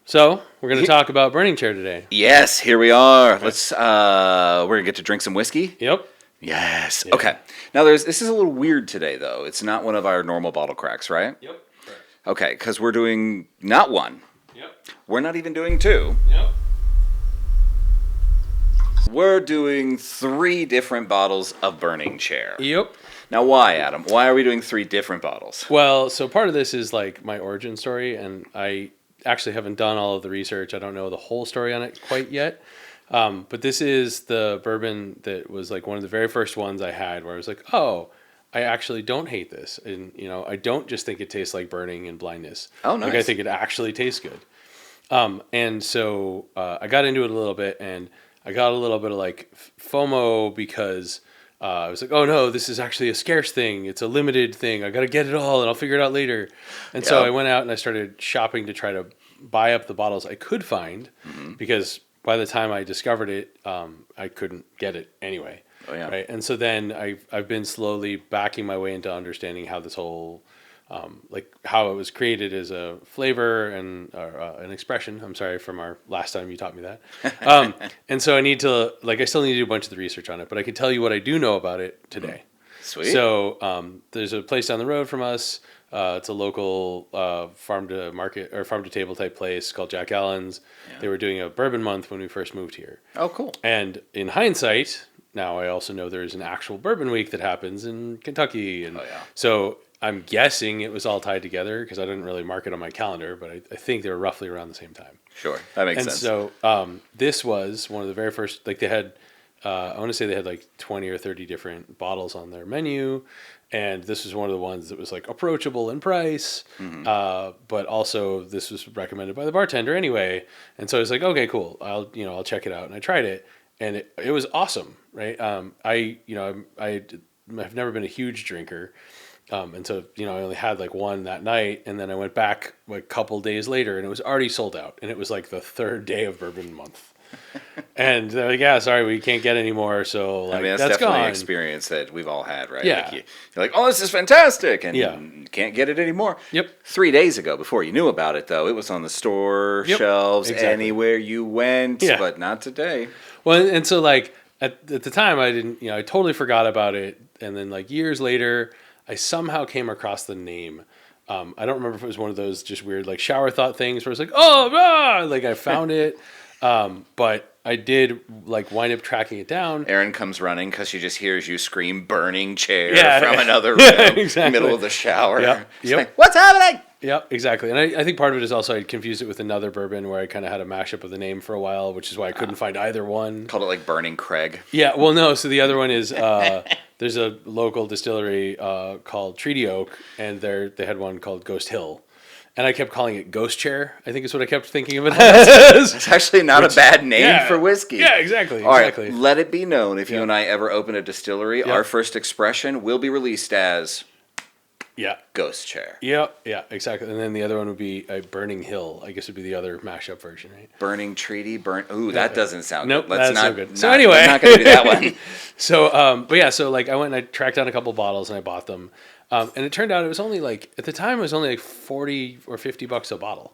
So we're going to talk about Burning Chair today. Yes, here we are. Okay. We're gonna get to drink some whiskey. Yep. Yes. Yeah. Okay. Now this is a little weird today though. It's not one of our normal bottle cracks, right? Yep. Correct. Okay, because we're doing not one. Yep. We're not even doing two. Yep. We're doing 3 different bottles of Burning Chair. Yep. Now why, Adam? Why are we doing 3 different bottles? Well, so part of this is like my origin story, and I actually haven't done all of the research. I don't know the whole story on it quite yet. But this is the bourbon that was like one of the very first ones I had where I was like, oh, I actually don't hate this. And, I don't just think it tastes like burning and blindness. Oh, nice. Like, I think it actually tastes good. And so I got into it a little bit, and I got a little bit of like FOMO because I was like, oh no, this is actually a scarce thing. It's a limited thing. I got to get it all and I'll figure it out later. And so I went out and I started shopping to try to buy up the bottles I could find because by the time I discovered it, I couldn't get it anyway. Oh, yeah. Right. And so then I've been slowly backing my way into understanding how this whole, like how it was created as a flavor and an expression. I'm sorry from our last time you taught me that. And so I still need to do a bunch of the research on it, but I can tell you what I do know about it today. Sweet. So there's a place down the road from us. It's a local farm to market or farm to table type place called Jack Allen's. Yeah. They were doing a bourbon month when we first moved here. Oh, cool. And in hindsight, now I also know there's an actual bourbon week that happens in Kentucky. And so I'm guessing it was all tied together because I didn't really mark it on my calendar, but I think they were roughly around the same time. Sure, that makes sense. And so this was one of the very first, like they had, I want to say they had like 20 or 30 different bottles on their menu. And this was one of the ones that was like approachable in price, but also this was recommended by the bartender anyway. And so I was like, okay, cool. I'll check it out. And I tried it, and it was awesome, right? I've never been a huge drinker. And so, I only had like one that night, and then I went back like a couple days later and it was already sold out, and it was like the 3rd day of bourbon month. And they're like, yeah, sorry, we can't get any more. So like, that's that's definitely gone. an experience that we've all had, right? Yeah. Like you're like, oh, this is fantastic. And you can't get it anymore. Yep. 3 days ago, before you knew about it, though, it was on the store shelves, anywhere you went, but not today. Well, and so like at the time I didn't, I totally forgot about it. And then like years later, I somehow came across the name. I don't remember if it was one of those just weird like shower thought things where it's like, like I found it. But I did like wind up tracking it down. Erin comes running because she just hears you scream "burning chair" from another room, middle of the shower. Yep. Like, what's happening? Yep, exactly. And I think part of it is also I confused it with another bourbon where I kind of had a mashup of the name for a while, which is why I couldn't find either one. Called it like Burning Craig. Yeah, well, no. So the other one is there's a local distillery called Treaty Oak, and they had one called Ghost Hill. And I kept calling it Ghost Chair, I think is what I kept thinking of it as. It's actually not a bad name for whiskey. Yeah, exactly. All right, let it be known, if you and I ever open a distillery, Yep. our first expression will be released as Yeah. Ghost Chair. Yeah, exactly. And then the other one would be a Burning Hill, I guess would be the other mashup version, right? Burning Treaty, that doesn't sound nope, good. That's not good. So anyway. I'm not going to do that one. So like I went and I tracked down a couple bottles and I bought them. And it turned out it was only like, at the time it was only like $40 or $50 a bottle.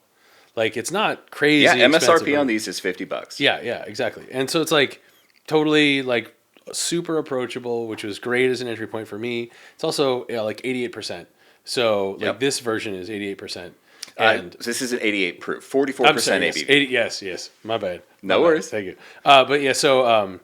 Like it's not crazy. Yeah, MSRP expensive. on these is $50. Yeah, exactly. And so it's like totally like super approachable, which was great as an entry point for me. It's also like 88%. So like this version is 88%. And this is an 88 proof, 44% ABV. Yes. My bad. No worries. Thank you. But yeah, so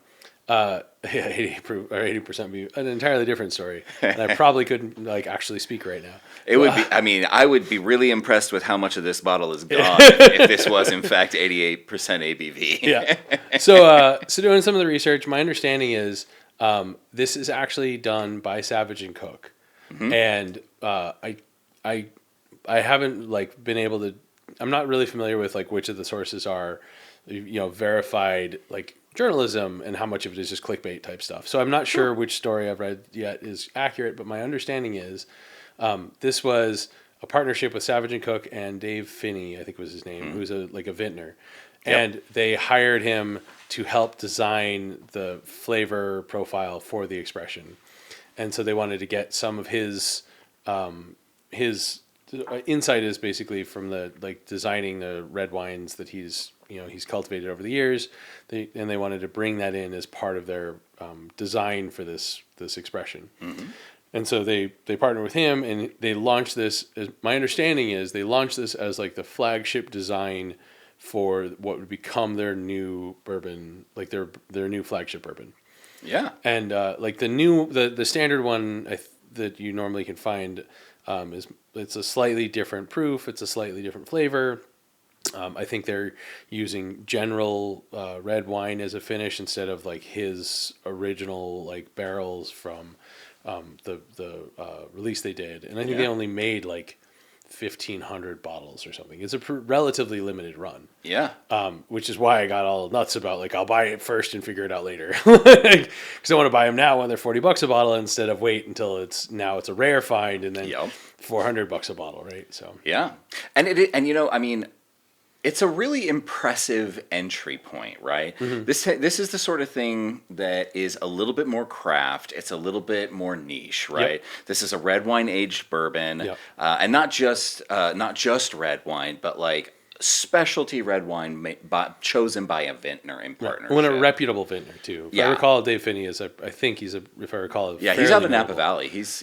80 proof or 80% be an entirely different story, and I probably couldn't like actually speak right now. It would be. I mean, I would be really impressed with how much of this bottle is gone if this was in fact 88% ABV. Yeah. So doing some of the research, my understanding is this is actually done by Savage and Cook, and I haven't like been able to. I'm not really familiar with like which of the sources are, verified like journalism and how much of it is just clickbait type stuff. So I'm not sure which story I've read yet is accurate, but my understanding is this was a partnership with Savage and Cook and Dave Finney, I think was his name, who's a vintner. And they hired him to help design the flavor profile for the expression. And so they wanted to get some of his insight is basically from the like designing the red wines that he's cultivated over the years. They wanted to bring that in as part of their design for this expression. And so they partnered with him, and they launched this. My understanding is they launched this as like the flagship design for what would become their new bourbon, like their new flagship bourbon. Yeah. And like the standard one that you normally can find it's a slightly different proof. It's a slightly different flavor. I think they're using general red wine as a finish instead of like his original like barrels from the release they did. And I think they only made like 1,500 bottles or something. It's a relatively limited run. Yeah. Which is why I got all nuts about like I'll buy it first and figure it out later. Because I want to buy them now when they're $40 a bottle instead of wait until it's a rare find and then $400 a bottle, right? So yeah, and you know, I mean, it's a really impressive entry point, right? This is the sort of thing that is a little bit more craft. It's a little bit more niche, right? This is a red wine aged bourbon, and not just red wine, but like specialty red wine chosen by a vintner in partnership. When a reputable vintner too. If I recall, Dave Finney is I think he's if I recall. He's out of Napa Valley. He's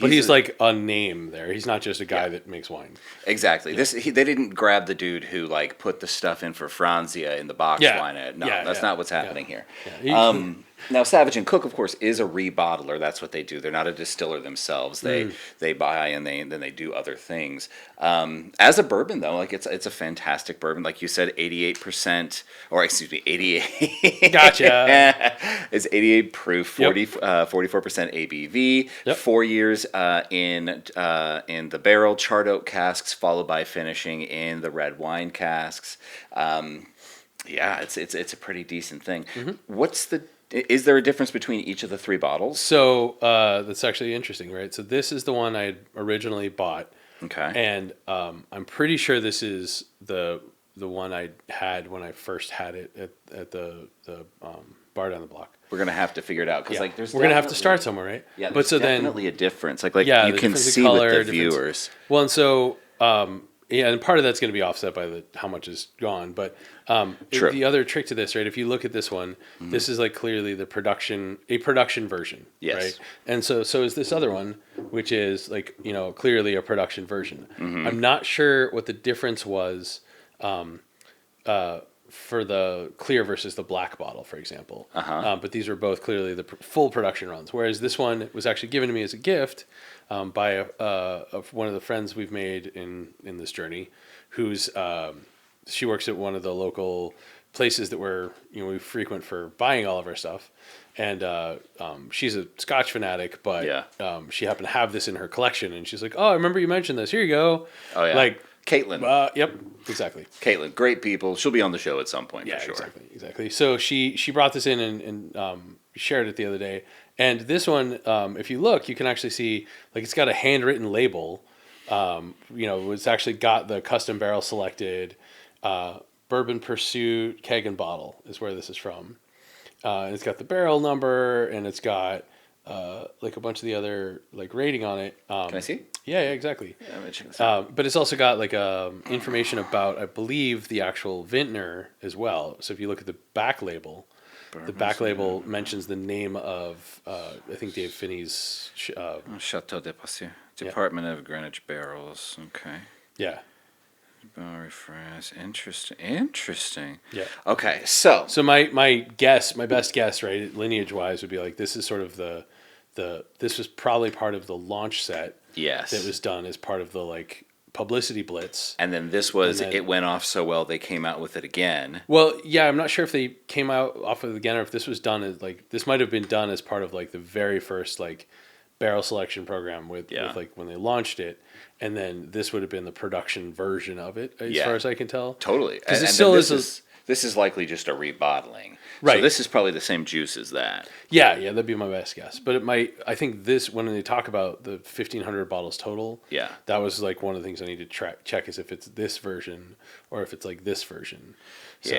but he's like a name there. He's not just a guy that makes wine. Exactly. They didn't grab the dude who like put the stuff in for Franzia in the box wine. No, that's not what's happening here. Now, Savage and Cook, of course, is a rebottler. That's what they do. They're not a distiller themselves. They buy and then they do other things. As a bourbon, though, like it's a fantastic bourbon. Like you said, 88%, or excuse me, 88. Gotcha. It's 88 proof, 44% ABV. 4 years in the barrel charred oak casks, followed by finishing in the red wine casks. It's a pretty decent thing. Is there a difference between each of the three bottles? So that's actually interesting, right? So this is the one I originally bought. Okay. And I'm pretty sure this is the one I had when I first had it at the bar down the block. We're gonna have to figure it out because we're gonna have to start somewhere, right? Yeah, but so definitely a difference. Like you can see color, with the viewers. Well, and so and part of that's going to be offset by how much is gone. But the other trick to this, right? If you look at this one, this is like clearly a production version, right? And so is this other one, which is like clearly a production version. I'm not sure what the difference was for the clear versus the black bottle, for example. But these are both clearly the full production runs. Whereas this one was actually given to me as a gift by one of the friends we've made in this journey, who's she works at one of the local places that we frequent for buying all of our stuff. And she's a Scotch fanatic, but she happened to have this in her collection, and she's like, "Oh, I remember you mentioned this. Here you go." Oh yeah, like Caitlin. Yep, exactly. Caitlin, great people. She'll be on the show at some point for sure. Exactly. So she brought this in and shared it the other day. And this one, if you look, you can actually see like it's got a handwritten label. It's actually got the custom barrel selected. Bourbon Pursuit keg and bottle is where this is from. And it's got the barrel number, and it's got like a bunch of the other like rating on it. Can I see? Yeah, exactly. But it's also got like information about, I believe, the actual vintner as well. So if you look at the back label, the back label mentions the name of I think Dave Finney's Chateau de Passy, Department of Greenwich Barrels. Okay. Yeah. Bowery, France. Interesting. Yeah. Okay, so my best guess, right, lineage wise, would be like this is sort of the this was probably part of the launch set. Yes. That was done as part of the like publicity blitz. And then it went off so well they came out with it again. Well, yeah, I'm not sure if they came out off of it again or if this was done as like this might have been done as part of like the very first like barrel selection program with like when they launched it, and then this would have been the production version of it as far as I can tell. Totally. Because it still is This is likely just a rebottling. Right. So this is probably the same juice as that. Yeah, that'd be my best guess. But I think this, when they talk about the 1,500 bottles total, that was like one of the things I need to check is if it's this version or if it's like this version. So,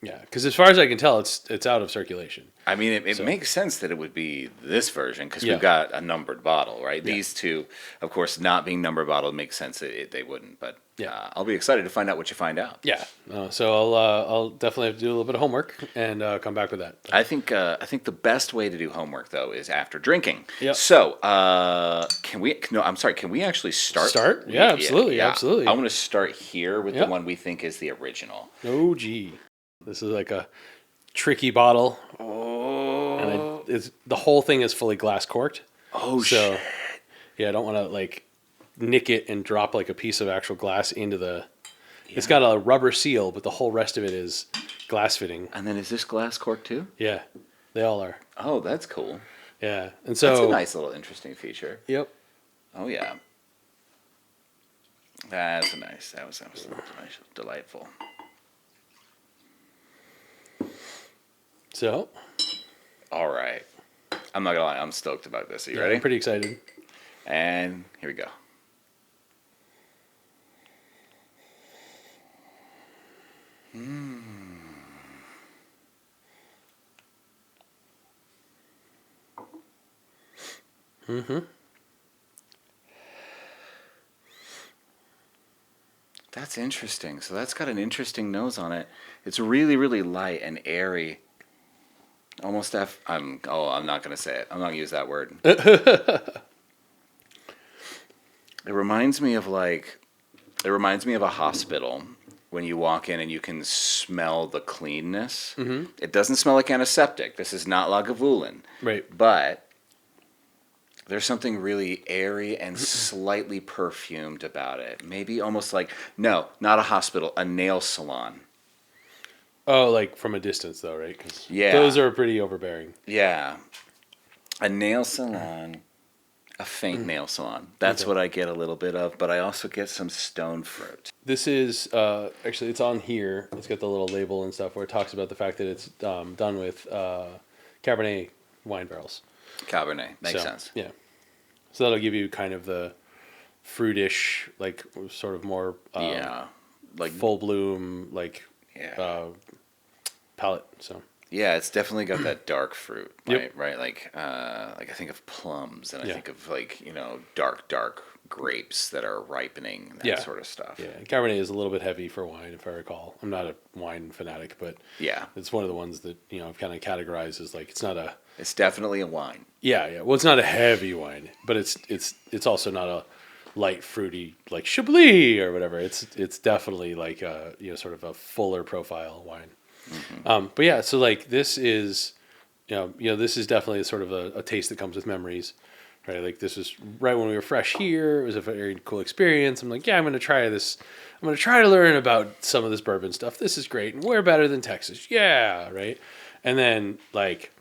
yeah, because as far as I can tell, it's out of circulation. I mean, it makes sense that it would be this version because we've got a numbered bottle, right? Yeah. These two, of course, not being numbered bottle makes sense that they wouldn't. But I'll be excited to find out what you find out. Yeah, so I'll definitely have to do a little bit of homework and come back with that. I think the best way to do homework though is after drinking. Yep. So can we? No, I'm sorry. Can we actually start? Start? Yeah, absolutely, absolutely. I want to start here with the one we think is the original. Oh, gee, this is like a tricky bottle. Oh, and the whole thing is fully glass corked. Oh, shit. Yeah, I don't want to like nick it and drop like a piece of actual glass into the. Yeah. It's got a rubber seal, but the whole rest of it is glass fitting. And then is this glass cork too? Yeah, they all are. Oh, that's cool. Yeah, and so that's a nice little interesting feature. Yep. Oh yeah. That was nice, delightful. So. All right. I'm not gonna lie, I'm stoked about this. Are you ready? I'm pretty excited. And here we go. Mm-hmm. That's interesting. So that's got an interesting nose on it. It's really, really light and airy. Almost I'm not going to say it. I'm not going to use that word. It reminds me of a hospital when you walk in and you can smell the cleanness. Mm-hmm. It doesn't smell like antiseptic. This is not Lagavulin. Right. But there's something really airy and slightly perfumed about it. Maybe almost like, no, not a hospital, a nail salon. Oh, like from a distance though, right? 'Cause yeah. Those are pretty overbearing. Yeah. A nail salon, a faint nail salon. That's what I get a little bit of, but I also get some stone fruit. This is, actually, it's on here. It's got the little label and stuff where it talks about the fact that it's done with Cabernet wine barrels. Cabernet. Makes sense. Yeah. So that'll give you kind of the fruitish, like sort of more like full bloom, like palate. So yeah, it's definitely got that dark fruit, right? Yep. Right, like I think of plums, and I think of like dark grapes that are ripening, and that sort of stuff. Yeah, Cabernet is a little bit heavy for wine, if I recall. I'm not a wine fanatic, but it's one of the ones that I've kind of categorized as like it's not a. It's definitely a wine. Yeah. Well, it's not a heavy wine, but it's also not a light fruity like Chablis or whatever. It's definitely like a sort of a fuller profile wine. Mm-hmm. But yeah, so like this is this is definitely sort of a taste that comes with memories, right? Like this was right when we were fresh here. It was a very cool experience. I'm like, I'm going to try this. I'm going to try to learn about some of this bourbon stuff. This is great, and we're better than Texas. Yeah, right. And then like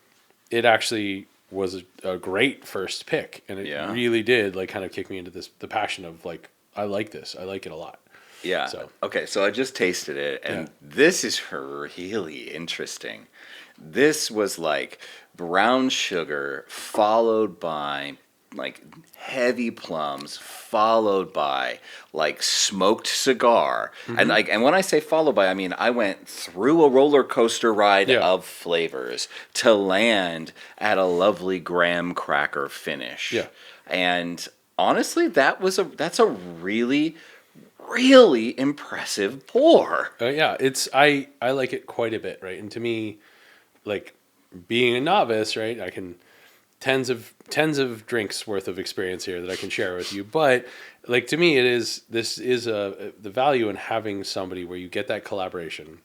it actually was a great first pick, and it really did like kind of kick me into the passion of like I like this. I like it a lot. Yeah. So. Okay, so I just tasted it, and this is really interesting. This was like brown sugar followed by like heavy plums followed by like smoked cigar. Mm-hmm. And when I say followed by, I mean I went through a roller coaster ride of flavors to land at a lovely graham cracker finish. Yeah. And honestly, that's a really really impressive pour. Yeah, I like it quite a bit, right? And to me, like being a novice, right, I can tens of drinks worth of experience here that I can share with you. But like to me, this is the value in having somebody where you get that collaboration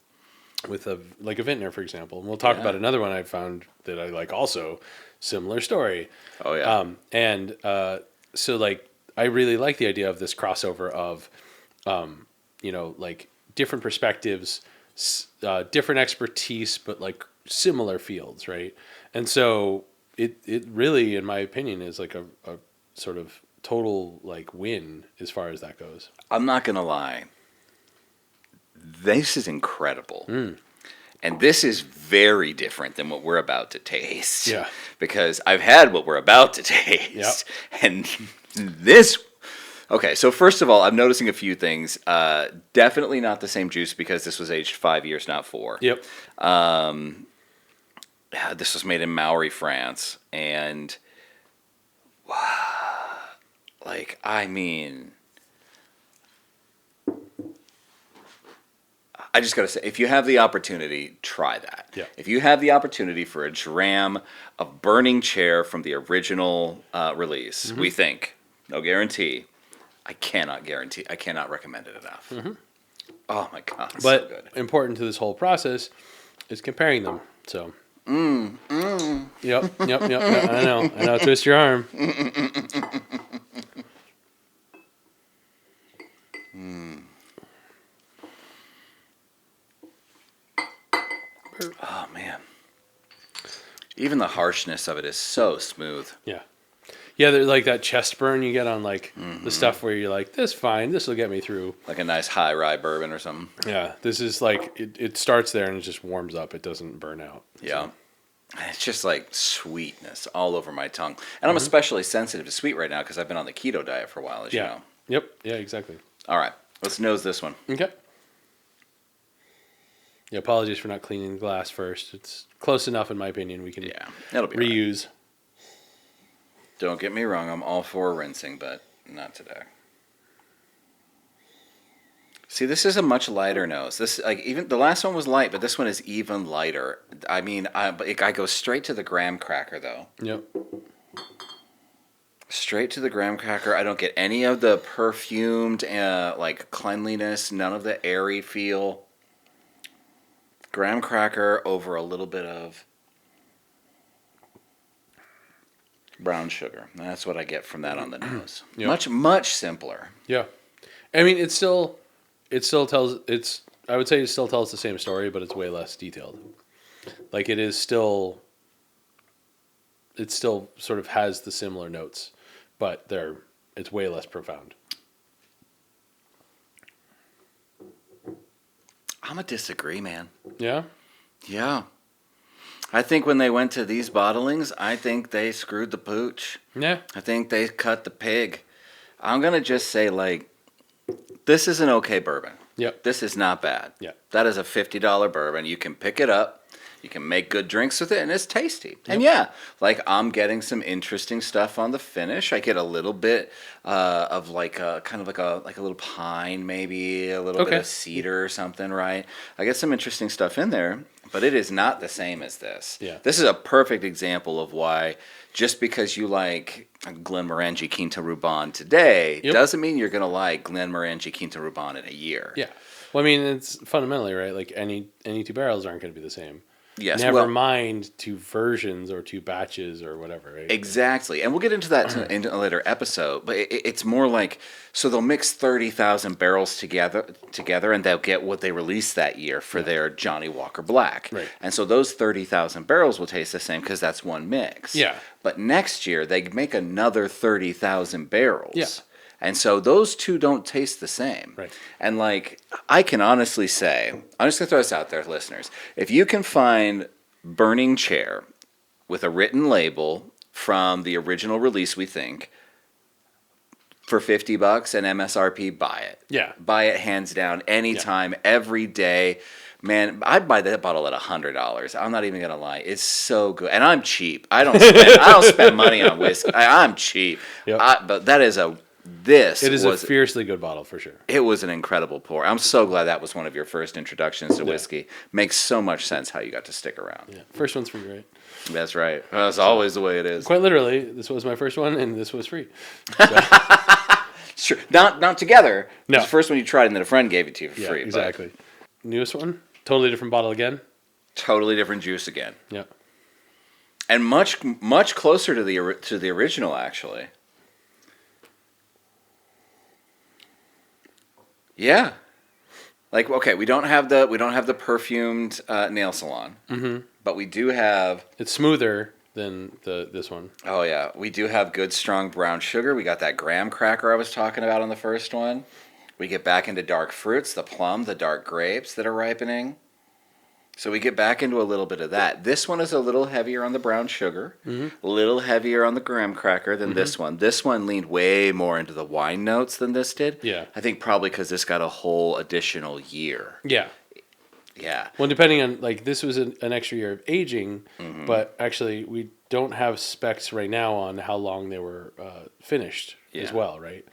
with a vintner, for example. And we'll talk about another one I found that I like also, similar story. Oh yeah. So like I really like the idea of this crossover of like different perspectives, different expertise, but like similar fields, right? And so it really, in my opinion, is like a sort of total like win as far as that goes. I'm not gonna lie. This is incredible. And this is very different than what we're about to taste. Yeah. Because I've had what we're about to taste. Yep. And this... Okay, so first of all, I'm noticing a few things. Definitely not the same juice because this was aged 5 years, not 4. Yep. This was made in Maori, France. And... Like, I mean... I just got to say, if you have the opportunity, try that. Yeah. If you have the opportunity for a dram of Burning Chair from the original release, we think, no guarantee, I cannot recommend it enough. Mm-hmm. Oh my God, it's but so good. Important to this whole process is comparing them. So. Yep. I know. Twist your arm. Oh man. Even the harshness of it is so smooth. Yeah. Yeah, they're like that chest burn you get on like the stuff where you're like, this fine, this will get me through. Like a nice high rye bourbon or something. Yeah, this is like, it starts there and it just warms up. It doesn't burn out. Yeah. So. It's just like sweetness all over my tongue. And I'm especially sensitive to sweet right now because I've been on the keto diet for a while, as you know. Yep. Yeah, exactly. All right. Let's nose this one. Okay. Yeah, apologies for not cleaning the glass first. It's close enough, in my opinion. We can that'll be reuse. Right. Don't get me wrong. I'm all for rinsing, but not today. See, this is a much lighter nose. This, like, even the last one was light, but this one is even lighter. I mean, I go straight to the graham cracker, though. Yep. Straight to the graham cracker. I don't get any of the perfumed, like, cleanliness. None of the airy feel. Graham cracker over a little bit of brown sugar. That's what I get from that on the nose. Yep. Much simpler. Yeah. I mean, it still tells, I would say it still tells the same story, but it's way less detailed. Like it still sort of has the similar notes, but it's way less profound. I'm gonna disagree, man. Yeah? Yeah. I think when they went to these bottlings, I think they screwed the pooch. Yeah. I think they cut the pig. I'm gonna just say, like, this is an okay bourbon. Yep. This is not bad. Yeah. That is a $50 bourbon. You can pick it up. You can make good drinks with it, and it's tasty. Yep. And yeah, like I'm getting some interesting stuff on the finish. I get a little bit of like a kind of like a little pine, maybe a little bit of cedar or something, right? I get some interesting stuff in there, but it is not the same as this. Yeah. This is a perfect example of why just because you like Glenmorangie Quinta Ruban today doesn't mean you're going to like Glenmorangie Quinta Ruban in a year. Yeah. Well, I mean, it's fundamentally, right? Like any two barrels aren't going to be the same. Yes. Never mind two versions or two batches or whatever, right? Exactly. And we'll get into that in a later episode. But it's more like, so they'll mix 30,000 barrels together, and they'll get what they released that year for their Johnny Walker Black. Right. And so those 30,000 barrels will taste the same because that's one mix. Yeah. But next year, they make another 30,000 barrels. Yeah. And so those two don't taste the same. Right. And like, I can honestly say, I'm just going to throw this out there, listeners. If you can find Burning Chair with a written label from the original release, we think, for $50 and MSRP, buy it. Yeah. Buy it hands down, anytime, every day. Man, I'd buy that bottle at $100. I'm not even gonna lie; it's so good, and I'm cheap. I don't spend money on whiskey. I'm cheap. Yep. But that is a fiercely good bottle for sure. It was an incredible pour. I'm so glad that was one of your first introductions to whiskey. Makes so much sense how you got to stick around. Yeah, first one's free, right? That's right. That's always the way it is. Quite literally, this was my first one, and this was free. So. Sure, not together. No, it's the first one you tried, and then a friend gave it to you for free. Exactly. Newest one, totally different bottle again. Totally different juice again. Yeah. And much closer to the original, actually. Yeah, like okay, we don't have the perfumed nail salon, but we do have. It's smoother than this one. Oh yeah, we do have good strong brown sugar. We got that graham cracker I was talking about on the first one. We get back into dark fruits, the plum, the dark grapes that are ripening. So we get back into a little bit of that. This one is a little heavier on the brown sugar, a little heavier on the graham cracker than this one. This one leaned way more into the wine notes than this did. Yeah. I think probably because this got a whole additional year. Yeah. Yeah. Well, depending on, like, this was an extra year of aging, but actually we don't have specs right now on how long they were finished as well, right?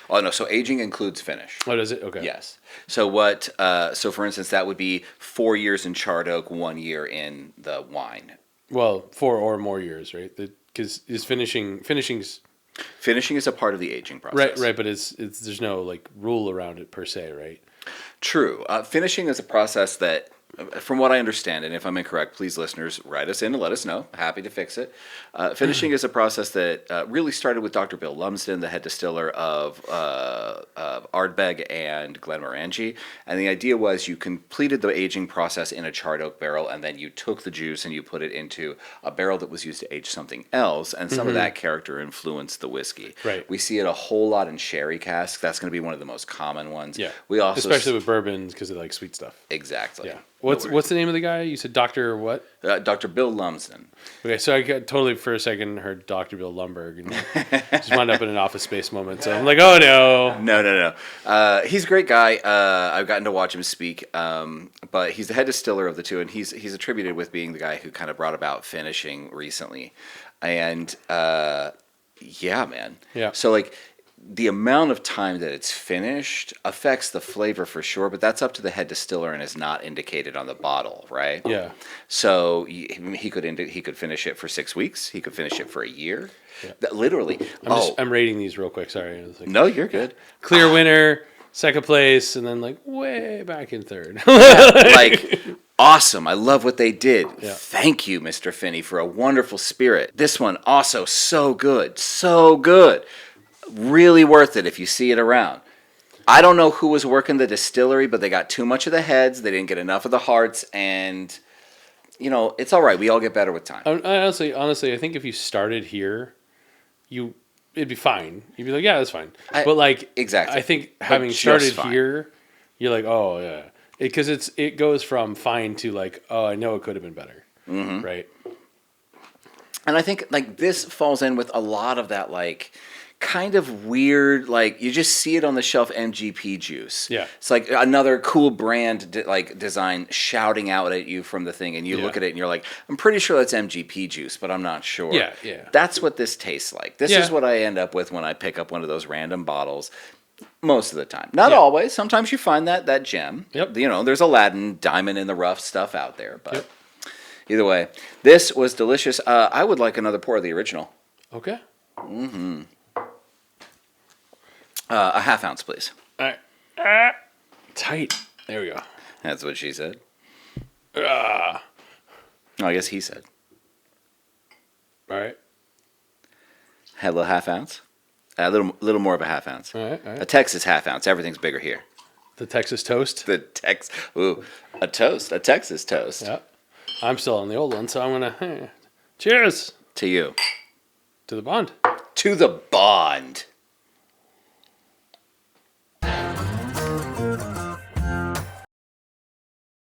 Oh, no. So aging includes finish. Oh, does it? Okay. Yes. So what? So for instance, that would be 4 years in charred oak, 1 year in the wine. Well, 4 or more years, right? Because finishing's Finishing is a part of the aging process. right. But it's there's no like rule around it per se, right? True. Finishing is a process that, from what I understand, and if I'm incorrect, please, listeners, write us in and let us know. Happy to fix it. Finishing is a process that really started with Dr. Bill Lumsden, the head distiller of Ardbeg and Glenmorangie. And the idea was you completed the aging process in a charred oak barrel, and then you took the juice and you put it into a barrel that was used to age something else, and some of that character influenced the whiskey. Right. We see it a whole lot in sherry casks. That's going to be one of the most common ones. Yeah. We also especially with bourbons because they like sweet stuff. Exactly. Yeah. What's the name of the guy? You said Dr. what? Dr. Bill Lumsden. Okay, so I got totally for a second heard Dr. Bill Lumberg and just wound up in an Office Space moment. So I'm like, oh no. No. He's a great guy. I've gotten to watch him speak, but he's the head distiller of the two, and he's attributed with being the guy who kind of brought about finishing recently. And yeah, man. Yeah. So like, the amount of time that it's finished affects the flavor for sure, but that's up to the head distiller and is not indicated on the bottle, right? Yeah. So he could finish it for 6 weeks. He could finish it for a year. Yeah. Literally. I'm rating these real quick. Sorry. Like, No, you're good. Clear winner, second place, and then like way back in third. Like, awesome. I love what they did. Yeah. Thank you, Mr. Finney, for a wonderful spirit. This one also so good. So good. Really worth it if you see it around. I don't know who was working the distillery, but they got too much of the heads. They didn't get enough of the hearts, and it's all right. We all get better with time. Honestly, I think if you started here, it'd be fine. You'd be like, yeah, that's fine. But like, exactly. I think having started here, you're like, oh yeah, because it goes from fine to like, oh, I know it could have been better, right? And I think like this falls in with a lot of that like kind of weird, like you just see it on the shelf, MGP juice. Yeah. It's like another cool brand design shouting out at you from the thing, and you look at it and you're like, I'm pretty sure that's MGP juice, but I'm not sure. Yeah. That's what this tastes like. This is what I end up with when I pick up one of those random bottles. Most of the time. Not always. Sometimes you find that gem. Yep. There's Aladdin, diamond in the rough stuff out there, but either way, this was delicious. I would like another pour of the original. Okay. A half ounce, please. All right. Tight. There we go. That's what she said. No, I guess he said. All right. Had a little half ounce. A little more of a half ounce. All right. A Texas half ounce. Everything's bigger here. The Texas toast. A toast. A Texas toast. Yeah. I'm still on the old one, so I'm gonna cheers To you. to the bond. To the bond.